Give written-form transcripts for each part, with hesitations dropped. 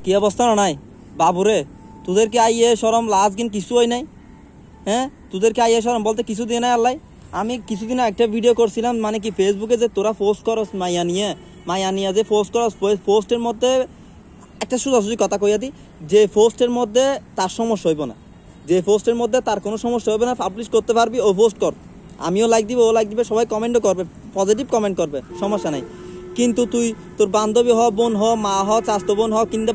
কি অবস্থা না নাই বাবুরে, তোদেরকে আইয়ে সরম লাজ গিন কিছু হয় নাই। হ্যাঁ, তোদেরকে আইয়ে সরম বলতে কিছু দিয়ে নাই আল্লাহ। আমি কিছুদিন একটা ভিডিও করছিলাম, মানে কি ফেসবুকে যে তোরা পোস্ট করস মাইয়া নিয়ে যে পোস্ট করস, পোস্টের মধ্যে একটা সোজাসুজি কথা কইয়া দিই, যে পোস্টের মধ্যে তার সমস্যা হইব না, যে পোস্টের মধ্যে তার কোনো সমস্যা হবে না, পাবলিশ করতে পারবি ও পোস্ট কর, আমিও লাইক দিব, ও লাইক দিবে, সবাই কমেন্টও করবে, পজিটিভ কমেন্ট করবে, সমস্যা নাই। কিন্তু তুই তোর বান্ধবী হ, বোন হ, মা হ, চাস্তো বোন হ, কিংবা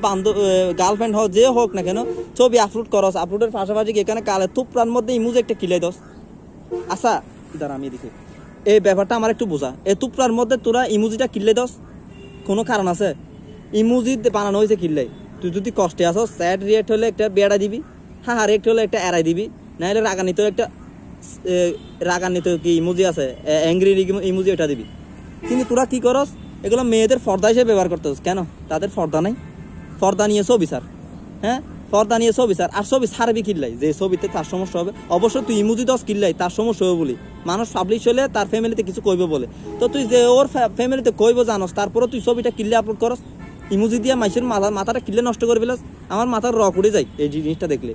গার্লফ্রেন্ড হ, যে হোক না কেন, ছবি আপলোড করস, আপলোডের পাশাপাশি এখানে কালে থুপড়ার মধ্যে ইমোজি একটা কিলাই দস। আচ্ছা দাঁড়া আমি দেখি এই ব্যাপারটা আমার একটু বোঝা। এই টুকরার মধ্যে তোরা ইমোজিটা কিনলে দোস, কোনো কারণ আছে? ইমোজি বানানো হয়েছে কিনলে, তুই যদি কষ্টে আসো, স্যাড রিয়েক্ট হলে একটা বেড়া দিবি, হ্যাঁ রিয়েক্ট হলে একটা এড়াই দিবি, না হলে রাগান্বিত একটা রাগান্বিত কি ইমোজি আছে, অ্যাংরি ইমোজি ওটা দিবি। কিন্তু তোরা কি করস, এগুলো মেয়েদের পর্দা হিসেবে ব্যবহার করতেছ। কেন? তাদের পর্দা নাই, পর্দা নিয়ে ছবি ছাড়। হ্যাঁ, পর্দা নিয়ে ছবি ছাড়, আর ছবি ছাড়বি কিনলাই, যে ছবিতে তার সমস্যা হবে। অবশ্যই তুই ইমোজি দশ কিনলাই, তার সমস্যা হবে বলি, মানুষ পাবলিশ হলে তার ফ্যামিলিতে কিছু কইবে বলে, তো তুই যে ওর ফ্যামিলিতে কইব জানোস, তারপরে তুই ছবিটা কিনলে আপলোড করস, ইমোজি দিয়ে মাইসের মাথাটা কিনলে নষ্ট করে ফেলাস। আমার মাথার রক উড়ে যায় এই জিনিসটা দেখলে।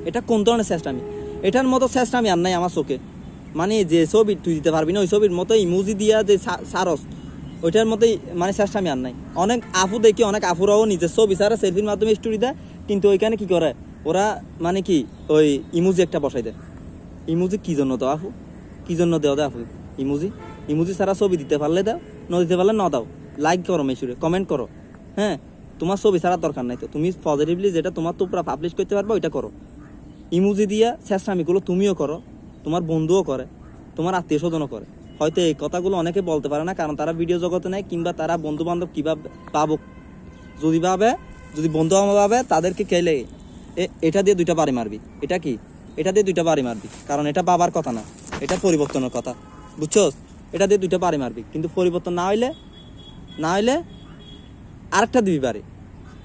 এটা কোন ধরনের চেষ্টা? আমি এটার মতো চেষ্টা আমি আর নাই আমার চোখে। মানে যে ছবি তুই দিতে পারবি না, ওই ছবির মতো ইমোজি দিয়া যে সারস, ওইটার মতোই মানে চেষ্টা আমি আর নাই। অনেক আপু দেখি, অনেক আপুরাও নিজের ছবি ছাড়া সেলফির মাধ্যমে স্টোরি দেয়, কিন্তু ওইখানে কি করে ওরা, মানে কি ওই ইমোজি একটা বসাই দেয়। ইমোজি কি জন্য দাও আপু, কি জন্য দেওয়া দেয় আপু ইমোজি ছাড়া ছবি দিতে পারলে দাও, ন দিতে পারলে ন দাও, লাইক করো, মেসুরে কমেন্ট করো। হ্যাঁ, তোমার ছবি ছাড়ার দরকার নাই, তো তুমি পজিটিভলি যেটা তোমার তো পুরো পাবলিশ করতে পারবে ওইটা করো। ইমোজি দিয়া চেষ্টামিগুলো তুমিও করো, তোমার বন্ধুও করে, তোমার আত্মীয় স্বজনও করে। হয়তো এই কথাগুলো অনেকে বলতে পারে না, কারণ তারা ভিডিও জগতে নেয়, কিংবা তারা বন্ধু বান্ধব কিভাবে পাবো, যদি বন্ধু বান্ধব ভাবে তাদেরকে খেলে এটা দিয়ে দুইটা বাড়ি মারবি। এটা কি? এটা দিয়ে দুইটা বাড়ি মারবি, কারণ এটা বাবার কথা না, এটা পরিবর্তনের কথা, বুঝছোস? এটা দিয়ে দুইটা বাড়ি মারবি, কিন্তু পরিবর্তন না হইলে আরেকটা দিবি বাড়ি,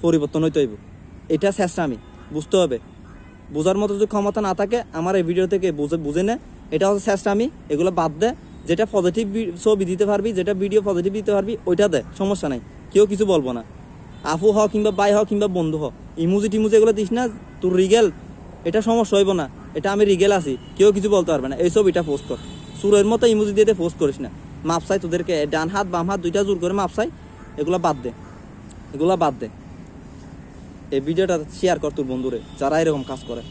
পরিবর্তন হইতে হইব। এটা চেষ্টা আমি বুঝতে হবে। বোঝার মতো যদি ক্ষমতা না থাকে আমার এই ভিডিও থেকে বুঝে নে, এটা হচ্ছে চেষ্টা আমি। এগুলো বাদ দে, যেটা পজিটিভ ছবি দিতে পারবি, যেটা ভিডিও পজিটিভ দিতে পারবি ওইটা দে, সমস্যা নাই, কেউ কিছু বলবো না। আপু হ, কিংবা বাই হ, কিংবা বন্ধু হ, ইমোজি টিমোজি এগুলো দিস না, তোর রিগেল, এটা সমস্যা হইব না, এটা আমি রিগেল আছি, কেউ কিছু বলতে পারবে না। এই ছবিটা পোস্ট কর, সুরের মতো ইমোজি দিয়ে পোস্ট করিস না। মাপসাই তোদেরকে ডান হাত বাম হাত দুইটা জোর করে মাপসাই, এগুলো বাদ দে। এই ভিডিওটা শেয়ার কর তোর বন্ধুরে যারা এরকম কাজ করে।